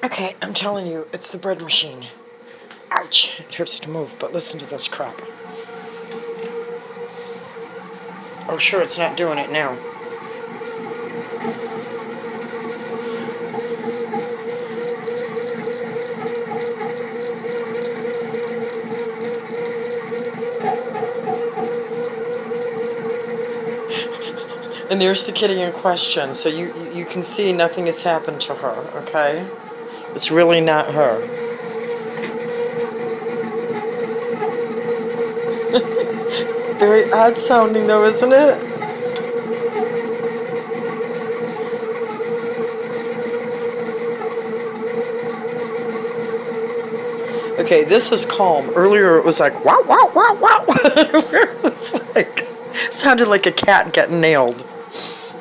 Okay, I'm telling you, it's the bread machine. Ouch, it hurts to move, but listen to this crap. Oh, sure, it's not doing it now. And there's the kitty in question, so you can see nothing has happened to her, okay? It's really not her. Very odd sounding though, isn't it? Okay, this is calm. Earlier it was like, wow, wow, wow, wow. It was like, sounded like a cat getting nailed.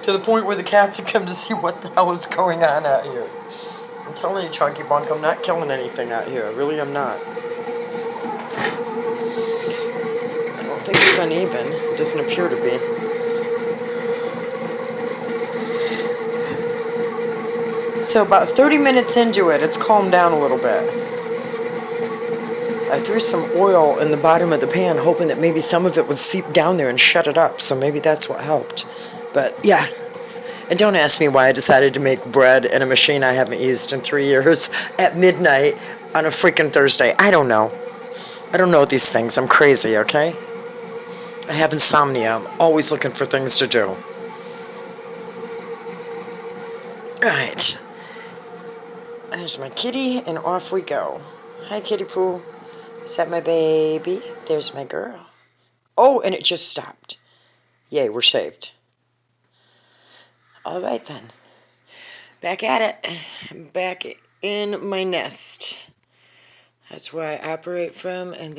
To the point where the cats have come to see what the hell is going on out here. I'm telling you, Chunky Bunk, I'm not killing anything out here. Really, I'm not. I don't think it's uneven. It doesn't appear to be. So about 30 minutes into it, it's calmed down a little bit. I threw some oil in the bottom of the pan, hoping that maybe some of it would seep down there and shut it up, so maybe that's what helped. But yeah, and don't ask me why I decided to make bread in a machine I haven't used in 3 years at midnight on a freaking Thursday. I don't know. I don't know these things. I'm crazy, okay? I have insomnia. I'm always looking for things to do. Alright. There's my kitty, and off we go. Hi, Kitty Pooh. Is that my baby? There's my girl. Oh, and it just stopped. Yay, we're saved. All right, then. Back at it. Back in my nest. That's where I operate from, and